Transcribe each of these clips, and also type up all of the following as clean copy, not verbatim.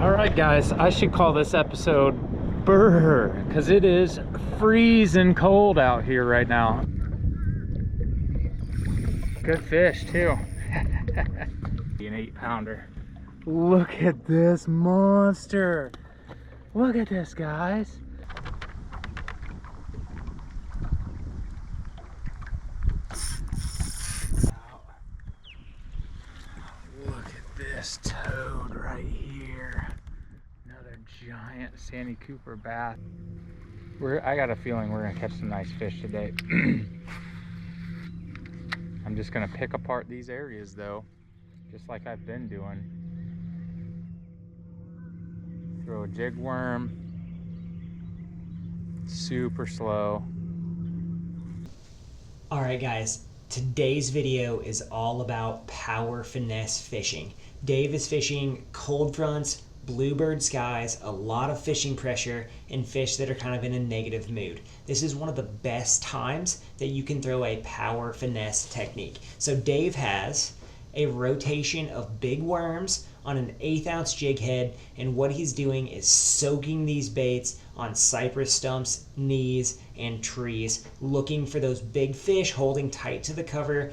All right, guys, I should call this episode Brr, because it is freezing cold out here right now. Good fish too. An 8-pounder. Look at this monster. Look at this, guys. Look at this toad right here. Another giant Sandy Cooper bass. I got a feeling we're gonna catch some nice fish today. I'm just gonna pick apart these areas though, just like I've been doing. Throw a jig worm, super slow. All right, guys, today's video is all about power finesse fishing. Dave is fishing cold fronts, bluebird skies, a lot of fishing pressure, and fish that are kind of in a negative mood. This is one of the best times that you can throw a power finesse technique. So Dave has a rotation of big worms on an 1/8 ounce jig head, and what he's doing is soaking these baits on cypress stumps, knees, and trees, looking for those big fish holding tight to the cover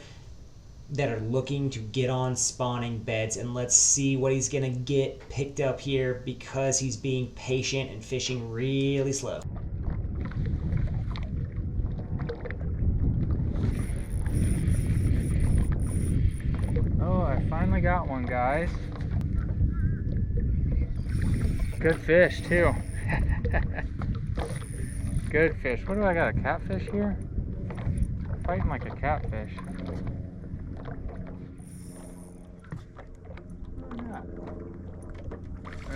that are looking to get on spawning beds. And let's see what he's gonna get picked up here, because he's being patient and fishing really slow. Oh, I finally got one, guys. Good fish too. Good fish. What do I got, a catfish here? Fighting like a catfish.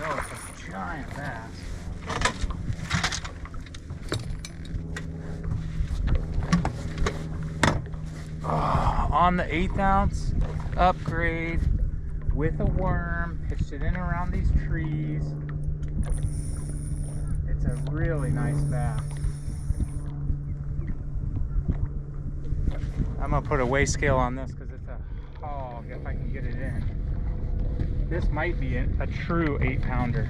Oh, it's a giant bass. Oh, on the 1/8 ounce upgrade with a worm, pitched it in around these trees. It's a really nice bass. I'm gonna put a weigh scale on this because it's a hog if I can get it in. This might be a true 8-pounder.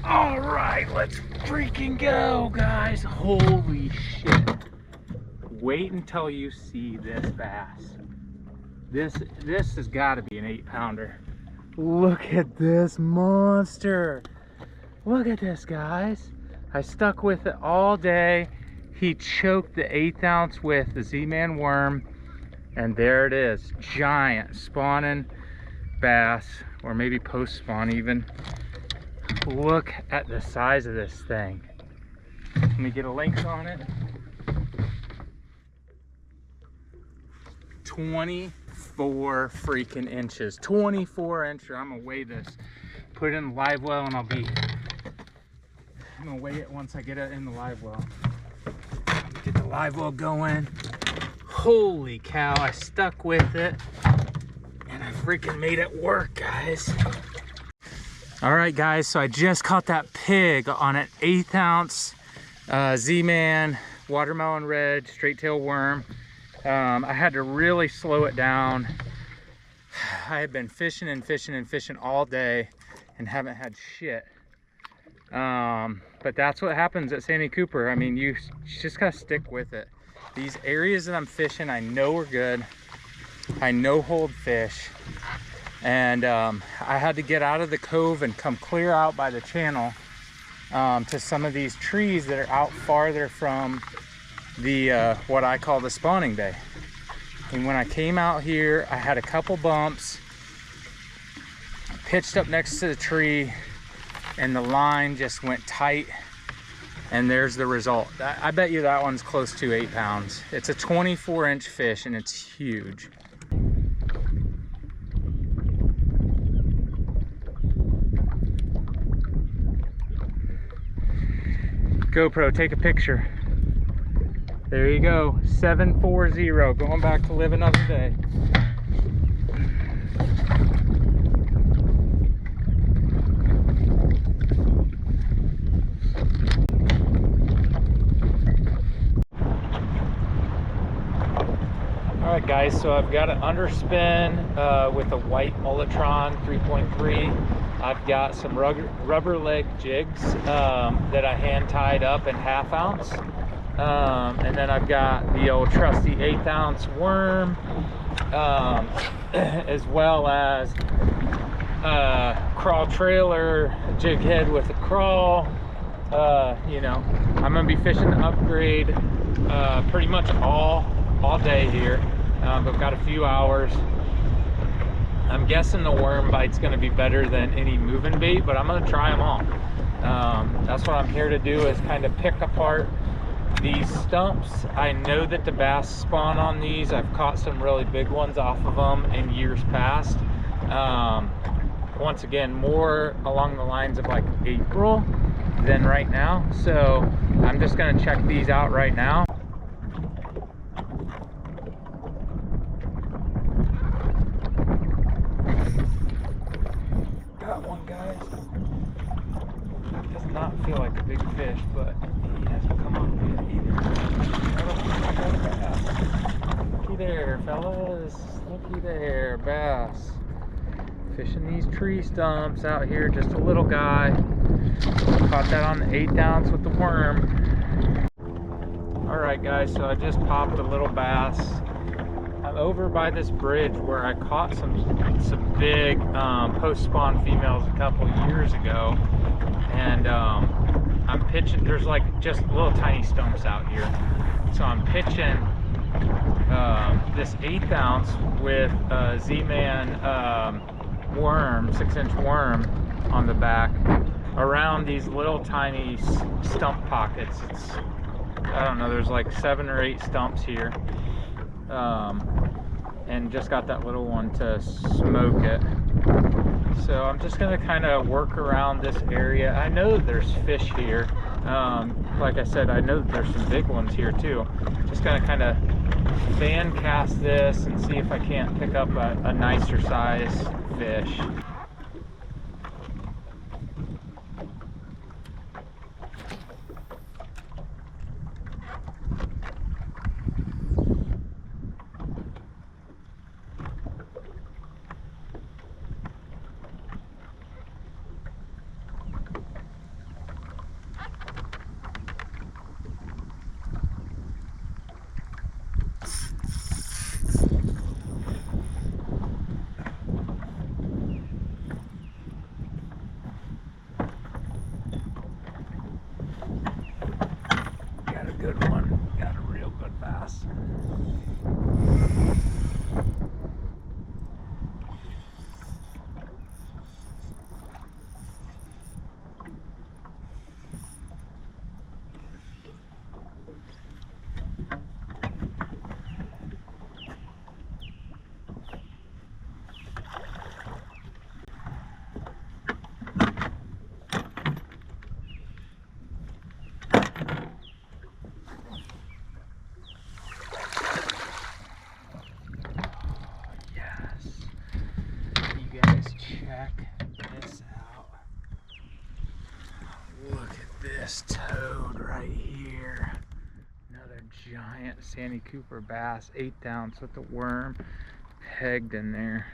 All right, let's freaking go, guys. Holy shit. Wait until you see this bass. This has got to be an 8-pounder. Look at this monster. Look at this, guys. I stuck with it all day. He choked the 1/8 ounce with the Z-Man worm, and there it is. Giant spawning bass, or maybe post spawn even. Look at the size of this thing. Let me get a length on it. 24 freaking inches. 24 inches. I'm gonna weigh this, put it in the live well, and I'm gonna weigh it once I get it in the live well. Get the live well going. Holy cow, I stuck with it and I freaking made it work, guys. All right, guys, so I just caught that pig on an 1/8 ounce Z-Man watermelon red straight tail worm. I had to really slow it down. I have been fishing and fishing and fishing all day and haven't had shit. But that's what happens at Sandy Cooper. I mean, you just gotta stick with it. These areas that I'm fishing, I know are good. I know hold fish. And I had to get out of the cove and come clear out by the channel to some of these trees that are out farther from the what I call the spawning bay. And when I came out here, I had a couple bumps, pitched up next to the tree, and the line just went tight, and there's the result. I bet you that one's close to 8 pounds. It's a 24-inch fish, and it's huge. GoPro, take a picture. There you go, 740, going back to live another day. Alright guys, so I've got an underspin with a white Mulletron 3.3. I've got some rubber leg jigs that I hand tied up in 1/2 ounce. And then I've got the old trusty 1/8 ounce worm, as well as crawl trailer jig head with a crawl. You know, I'm gonna be fishing the upgrade pretty much all day here. I've got a few hours. I'm guessing the worm bite's gonna be better than any moving bait, but I'm gonna try them all. That's what I'm here to do, is kind of pick apart these stumps. I know that the bass spawn on these. I've caught some really big ones off of them in years past. Once again, more along the lines of like April than right now. So I'm just gonna check these out right now. Got one, guys. Does not feel like a big fish, but he has come on. Looky there, fellas. Looky there, bass. Fishing these tree stumps out here, just a little guy. Caught that on the 1/8 ounce with the worm. Alright guys, so I just popped a little bass. I'm over by this bridge where I caught some big post-spawn females a couple years ago. And I'm pitching, there's like just little tiny stumps out here. So I'm pitching this 1/8 ounce with a Z-Man worm, 6-inch worm on the back around these little tiny stump pockets. It's, I don't know, there's like 7 or 8 stumps here, and just got that little one to smoke it. So I'm just gonna kind of work around this area. I know that there's fish here. Like I said, I know that there's some big ones here too. Just gonna kind of fan cast this and see if I can't pick up a nicer size fish. Good one. Got a real good bass. Check this out. Look at this toad right here. Another giant Sandy Cooper bass, 1/8 ounce with the worm pegged in there.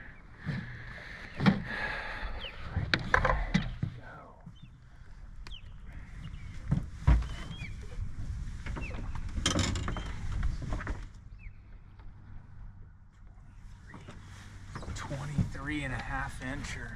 Let's go. $23.5-incher.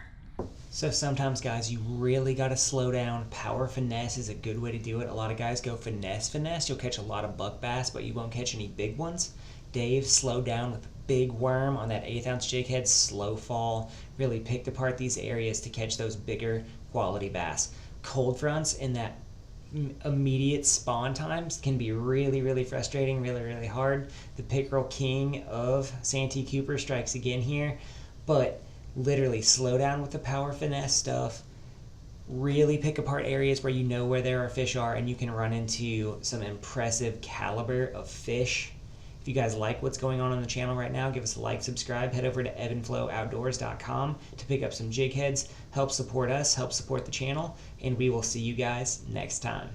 So sometimes, guys, you really got to slow down. Power finesse is a good way to do it. A lot of guys go finesse. You'll catch a lot of buck bass, but you won't catch any big ones. Dave slowed down with a big worm on that 1/8 ounce jig head, slow fall. Really picked apart these areas to catch those bigger quality bass. Cold fronts in that immediate spawn times can be really frustrating, really hard. The pickerel king of Santee Cooper strikes again here, but literally slow down with the power finesse stuff. Really pick apart areas where you know where there are fish are, and you can run into some impressive caliber of fish. If you guys like what's going on the channel right now, give us a like, subscribe, head over to evanflowoutdoors.com to pick up some jig heads, help support us, help support the channel, and we will see you guys next time.